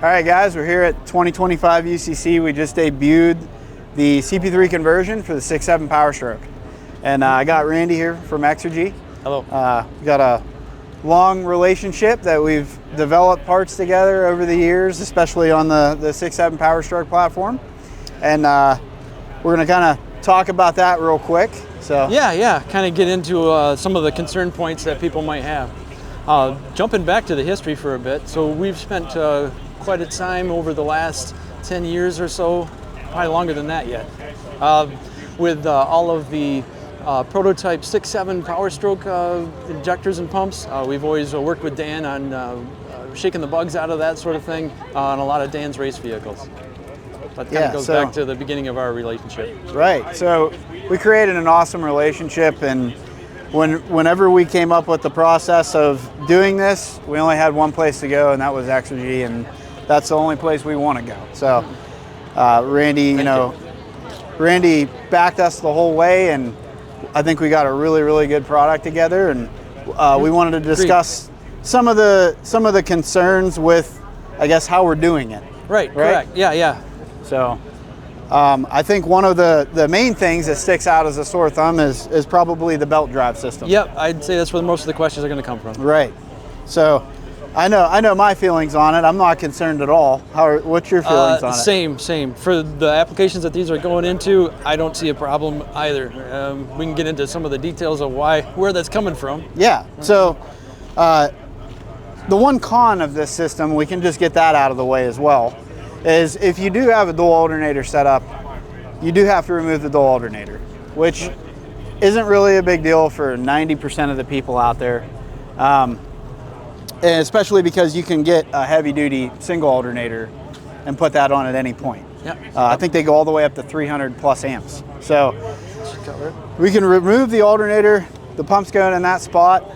All right, guys, we're here at 2025 UCC. We just debuted the CP3 conversion for the 6.7 Power Stroke. And I got Randy here from Exergy. Hello. We got a long relationship that we've developed parts together over the years, especially on the 6.7 Power Stroke platform. And we're going to kind of talk about that real quick. So Yeah, kind of get into some of the concern points that people might have. Jumping back to the history for a bit, so we've spent quite a time over the last 10 years or so, probably longer than that yet, with all of the prototype 6.7 Power Stroke injectors and pumps. We've always worked with Dan on shaking the bugs out of that sort of thing on a lot of Dan's race vehicles. That kind of goes back to the beginning of our relationship. Right, so we created an awesome relationship, and whenever we came up with the process of doing this, we only had one place to go, and that was Exergy, and that's the only place we want to go. So Randy, Randy backed us the whole way, and I think we got a really, really good product together, and we wanted to discuss some of the concerns with, I guess, how we're doing it. Right? Correct. Yeah. So I think one of the main things that sticks out as a sore thumb is probably the belt drive system. Yep, I'd say that's where most of the questions are going to come from. Right. So I know my feelings on it. I'm not concerned at all. What's your feelings on it? Same. For the applications that these are going into, I don't see a problem either. We can get into some of the details of where that's coming from. Yeah. So the one con of this system, we can just get that out of the way as well, is if you do have a dual alternator set up, you do have to remove the dual alternator, which isn't really a big deal for 90% of the people out there. And especially because you can get a heavy-duty single alternator and put that on at any point. Yep. I think they go all the way up to 300 plus amps. So we can remove the alternator, the pump's going in that spot,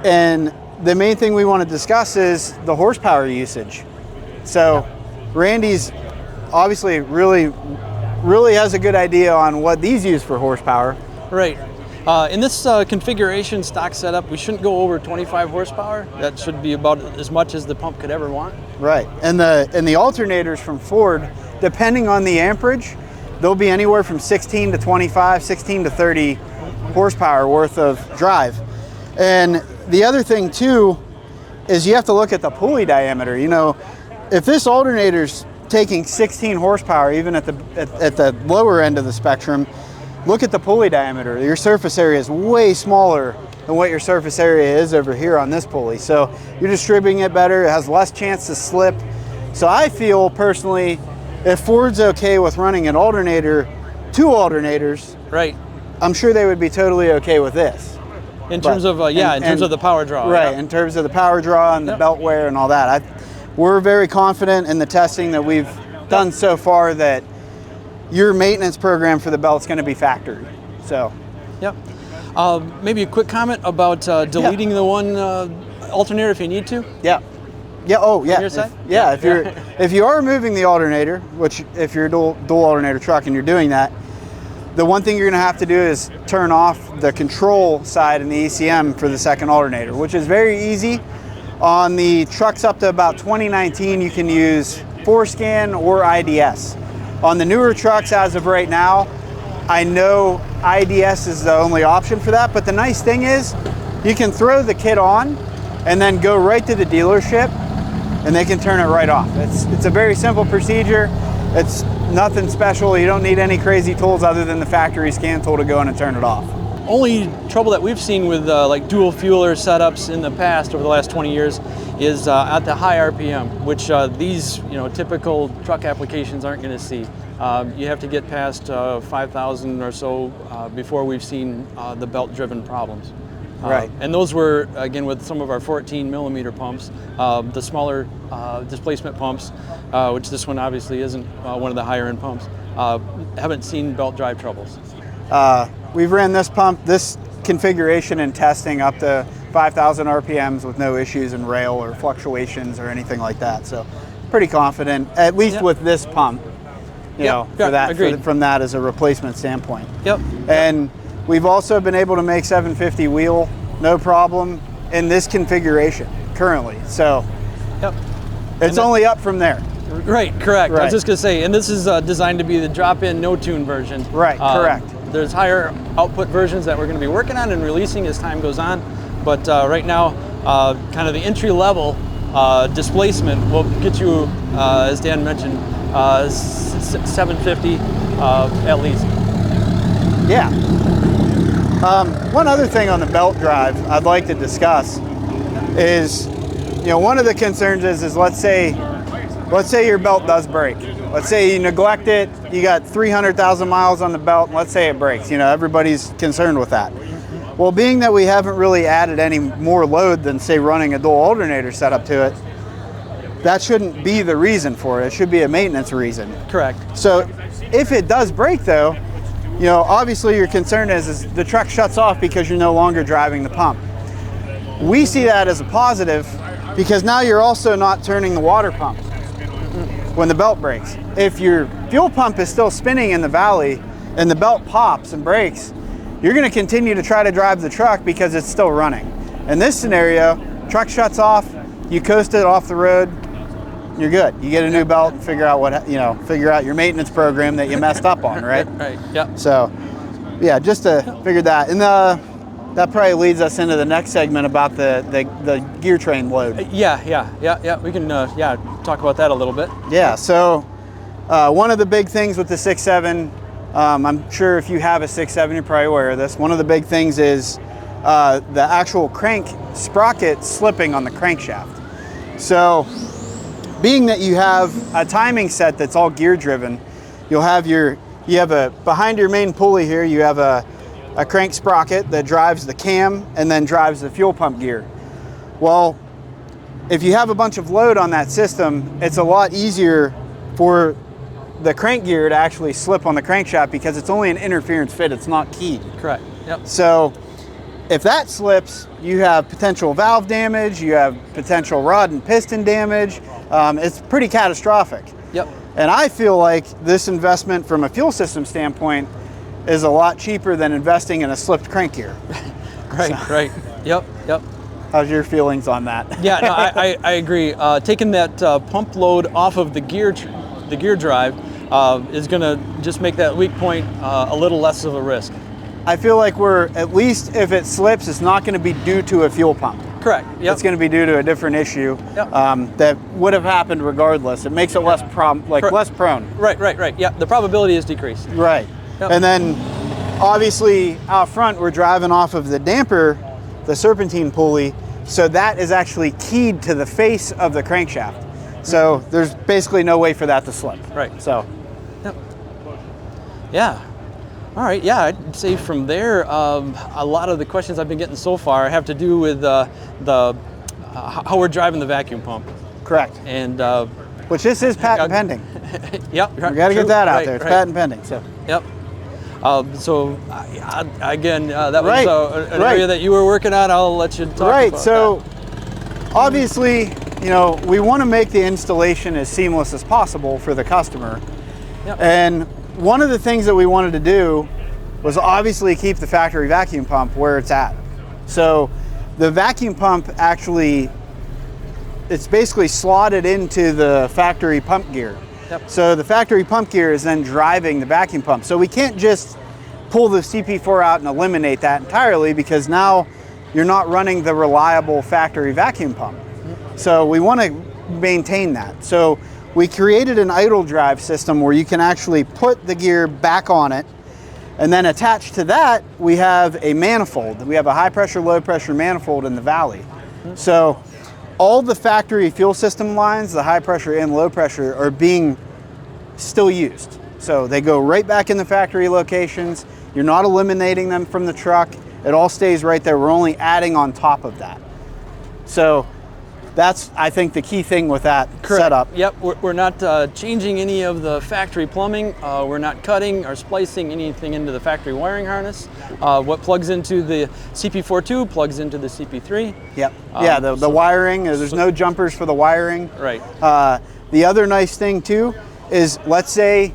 and the main thing we want to discuss is the horsepower usage. So Randy's obviously really has a good idea on what these use for horsepower. Right. In this configuration stock setup, we shouldn't go over 25 horsepower. That should be about as much as the pump could ever want. Right, and the alternators from Ford, depending on the amperage, they'll be anywhere from 16 to 25, 16 to 30 horsepower worth of drive. And the other thing too is you have to look at the pulley diameter. You know, if this alternator's taking 16 horsepower, even at the lower end of the spectrum, look at the pulley diameter. Your surface area is way smaller than what your surface area is over here on this pulley. So you're distributing it better, it has less chance to slip. So I feel personally, if Ford's okay with running an alternator, two alternators, right, I'm sure they would be totally okay with this. In terms of the power draw. Right, yeah. in terms of the power draw and the belt wear and all that. We're very confident in the testing that we've done so far that your maintenance program for the belt's going to be factored. So, yep. Maybe a quick comment about deleting the one alternator if you need to. Yeah. Oh, yeah. On your side? If you are removing the alternator, which if you're a dual alternator truck and you're doing that, the one thing you're going to have to do is turn off the control side in the ECM for the second alternator, which is very easy. On the trucks up to about 2019, you can use Forescan or IDS. On the newer trucks as of right now, I know IDS is the only option for that, but the nice thing is you can throw the kit on and then go right to the dealership and they can turn it right off. It's a very simple procedure. It's nothing special. You don't need any crazy tools other than the factory scan tool to go in and turn it off. Only trouble that we've seen with like dual fueler setups in the past over the last 20 years is at the high RPM, which these typical truck applications aren't going to see. You have to get past 5,000 or so before we've seen the belt-driven problems. Right. And those were, again, with some of our 14 millimeter pumps, the smaller displacement pumps, which this one obviously isn't one of the higher end pumps, haven't seen belt drive troubles. We've ran this pump, this configuration in testing up to 5,000 RPMs with no issues in rail or fluctuations or anything like that. So pretty confident, at least with this pump, from that as a replacement standpoint. Yep. And we've also been able to make 750 wheel, no problem, in this configuration currently. So It's only up from there. Right, correct. Right. I was just going to say, and this is designed to be the drop-in, no-tune version. Right, correct. There's higher output versions that we're going to be working on and releasing as time goes on. But right now, kind of the entry-level displacement will get you, as Dan mentioned, 750 at least. Yeah. One other thing on the belt drive I'd like to discuss is, one of the concerns is let's say your belt does break. Let's say you neglect it, you got 300,000 miles on the belt, and let's say it breaks. Everybody's concerned with that. Well, being that we haven't really added any more load than, say, running a dual alternator setup to it, that shouldn't be the reason for it. It should be a maintenance reason. Correct. So if it does break, though, obviously your concern is the truck shuts off because you're no longer driving the pump. We see that as a positive because now you're also not turning the water pump when the belt breaks. If your fuel pump is still spinning in the valley and the belt pops and breaks, you're going to continue to try to drive the truck because it's still running. In this scenario, truck shuts off, you coast it off the road, you're good. You get a new belt and figure out your maintenance program that you messed up on, right? Right. Yep. So, yeah, just to figure that. And that probably leads us into the next segment about the gear train load. Yeah. We can talk about that a little bit. Yeah. So, one of the big things with the 6.7, I'm sure if you have a 6.7, you're probably aware of this. One of the big things is the actual crank sprocket slipping on the crankshaft. So, being that you have a timing set that's all gear driven, behind your main pulley here, you have a crank sprocket that drives the cam and then drives the fuel pump gear. Well, if you have a bunch of load on that system, it's a lot easier for the crank gear to actually slip on the crankshaft because it's only an interference fit, it's not keyed. Correct. Yep. So if that slips, you have potential valve damage, you have potential rod and piston damage. It's pretty catastrophic. Yep. And I feel like this investment from a fuel system standpoint is a lot cheaper than investing in a slipped crank gear. Right. Yep. How's your feelings on that? Yeah, no, I agree. Taking that pump load off of the gear drive is going to just make that weak point a little less of a risk. I feel like at least if it slips, it's not going to be due to a fuel pump. Correct. Yep. It's going to be due to a different issue that would have happened regardless. It makes it less prone. Right. Yeah, the probability is decreased. Right. Yep. And then obviously out front, we're driving off of the damper, the serpentine pulley, so that is actually keyed to the face of the crankshaft. So there's basically no way for that to slip. Right. So. Yep. Yeah. All right, yeah, I'd say from there, a lot of the questions I've been getting so far have to do with how we're driving the vacuum pump. Correct. And which this is patent pending. Yep. We got to get that out there. It's patent pending. So. Yep. Again, that was an area that you were working on. I'll let you talk about so obviously, we want to make the installation as seamless as possible for the customer. Yep. And one of the things that we wanted to do was obviously keep the factory vacuum pump where it's at. So the vacuum pump it's basically slotted into the factory pump gear. Yep. So the factory pump gear is then driving the vacuum pump. So we can't just pull the CP4 out and eliminate that entirely because now you're not running the reliable factory vacuum pump. So we want to maintain that. So we created an idle drive system where you can actually put the gear back on it, and then attached to that we have a manifold. We have a high pressure, low pressure manifold in the valley. So all the factory fuel system lines, the high pressure and low pressure, are being still used. So they go right back in the factory locations. You're not eliminating them from the truck. It all stays right there. We're only adding on top of that. So that's, I think, the key thing with that setup. Yep, we're not changing any of the factory plumbing. We're not cutting or splicing anything into the factory wiring harness. What plugs into the CP42 plugs into the CP3. Yep. The wiring, there's no jumpers for the wiring. Right. The other nice thing too is, let's say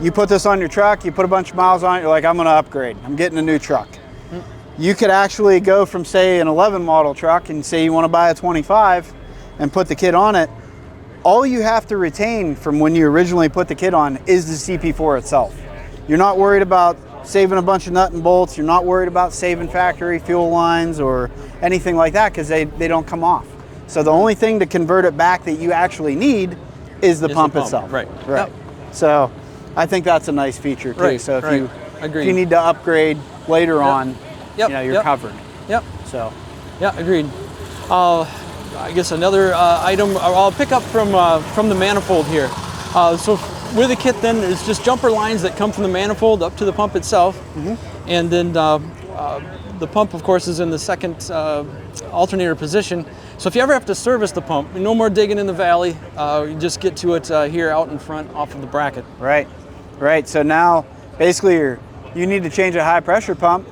you put this on your truck, you put a bunch of miles on it, you're like, I'm gonna upgrade, I'm getting a new truck. You could actually go from, say, an 11 model truck and say you want to buy a 25 and put the kit on it. all you have to retain from when you originally put the kit on is the CP4 itself. You're not worried about saving a bunch of nut and bolts. You're not worried about saving factory fuel lines or anything like that, because they don't come off. So the only thing to convert it back that you actually need is the pump itself. Right. Right. Yep. So I think that's a nice feature too. Right. So if Agreed. you need to upgrade later on, you're covered. Yep. So. Yeah, agreed. I guess another item I'll pick up from the manifold here. So with the kit then, it's just jumper lines that come from the manifold up to the pump itself. And then the pump, of course, is in the second alternator position. So if you ever have to service the pump, no more digging in the valley. You just get to it here out in front off of the bracket. Right, right. So now basically you need to change a high pressure pump.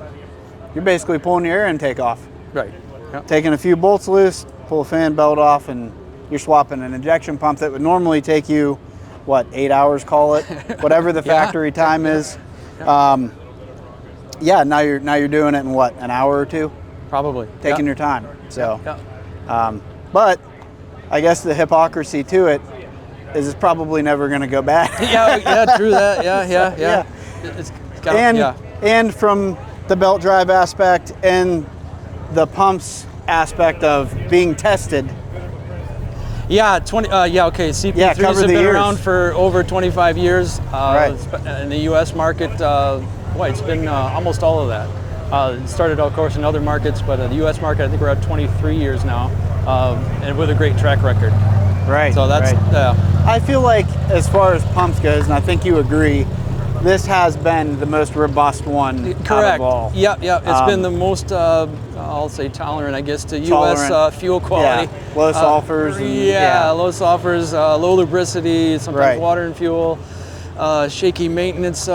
You're basically pulling your air intake off. Right. Yep. Taking a few bolts loose, pull a fan belt off, and you're swapping an injection pump that would normally take you, what, 8 hours, call it, whatever the factory time is. Yeah, now you're doing it in what, an hour or two? Probably. Taking your time. So, but I guess the hypocrisy to it is it's probably never going to go bad. Yeah, true that. Yeah. It's got, and from the belt drive aspect and the pumps aspect of being tested. Yeah, okay. CP3s have been around for over 25 years. In the U.S. market, it's been almost all of that. It started, of course, in other markets, but in the U.S. market, I think we're at 23 years now, and with a great track record. Right. So that's. I feel like, as far as pumps goes, and I think you agree, this has been the most robust one. Correct. Out of all. Yeah. It's been the most, I'll say, tolerant, I guess, to U.S. fuel quality. Yeah. Low sulfurs. Low sulfurs, low lubricity, sometimes water and fuel, shaky maintenance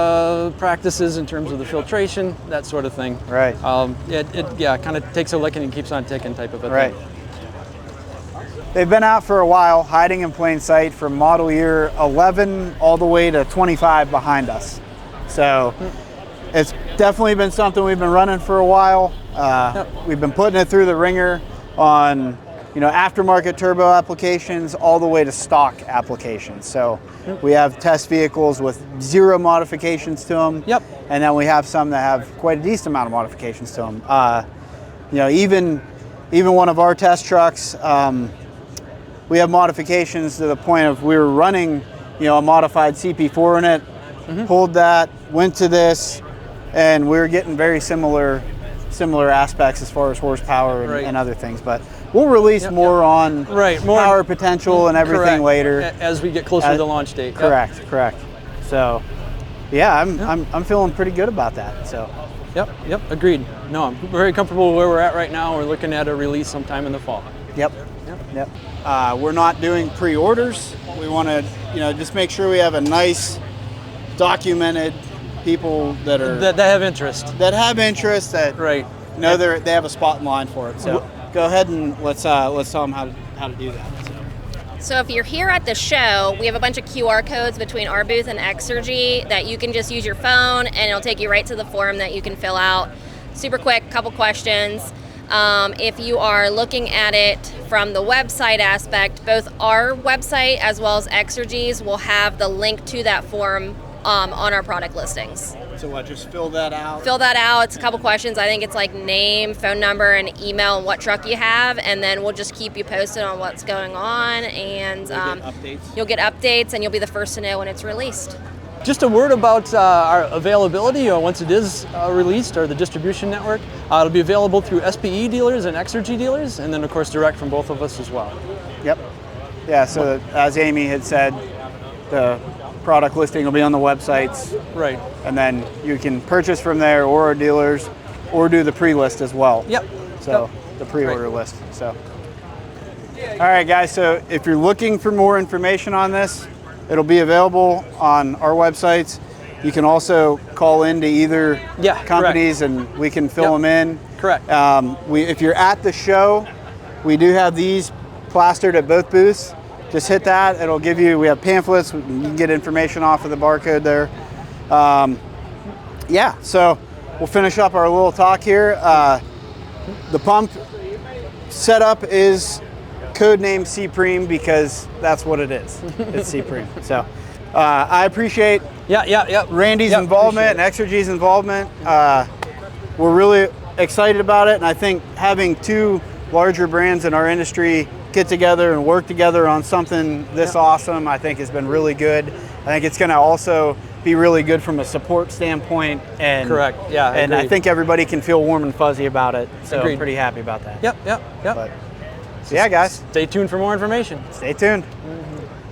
practices in terms of the filtration, that sort of thing. Right. It kind of takes a licking and keeps on ticking type of a thing. Right. They've been out for a while, hiding in plain sight from model year 11 all the way to 25 behind us. So it's definitely been something we've been running for a while. We've been putting it through the ringer on, aftermarket turbo applications all the way to stock applications. So we have test vehicles with 0 modifications to them. And then we have some that have quite a decent amount of modifications to them. Even one of our test trucks, we have modifications to the point of we were running, a modified CP4 in it, pulled that, went to this, and we were getting very similar aspects as far as horsepower and other things. But we'll release more on power potential and everything later as we get closer to the launch date. Correct. So, yeah, I'm feeling pretty good about that. So. Yep, agreed. No, I'm very comfortable where we're at right now. We're looking at a release sometime in the fall. Yep. We're not doing pre-orders. We want to, just make sure we have a nice, documented people that have interest. That know they have a spot in line for it. So go ahead and let's tell them how to do that. So if you're here at the show, we have a bunch of QR codes between our booth and Exergy that you can just use your phone, and it'll take you right to the form that you can fill out. Super quick, couple questions. If you are looking at it from the website aspect, both our website as well as Exergy's will have the link to that form on our product listings. So just fill that out? Fill that out. It's a couple questions. I think it's like name, phone number, and email, and what truck you have, and then we'll just keep you posted on what's going on, and you'll get updates, and you'll be the first to know when it's released. Just a word about our availability once it is released, or the distribution network. It'll be available through SPE dealers and Exergy dealers, and then of course direct from both of us as well. Yep. Yeah, so as Amy had said, the product listing will be on the websites. Right. And then you can purchase from there, or our dealers, or do the pre-list as well. Yep. So the pre-order list. So. All right, guys, so if you're looking for more information on this, it'll be available on our websites. You can also call into either companies and we can fill them in. Correct. If you're at the show, we do have these plastered at both booths. Just hit that, it'll give you, we have pamphlets, you can get information off of the barcode there. So we'll finish up our little talk here. The pump setup is codenamed CP3 because that's what it is. It's CP3. So I appreciate Randy's involvement and Exergy's involvement. We're really excited about it, and I think having two larger brands in our industry get together and work together on something this awesome, I think has been really good. I think it's going to also be really good from a support standpoint. And correct. Yeah. And I think everybody can feel warm and fuzzy about it. So Agreed. I'm pretty happy about that. Yep. But, so yeah, guys. Stay tuned for more information. Stay tuned.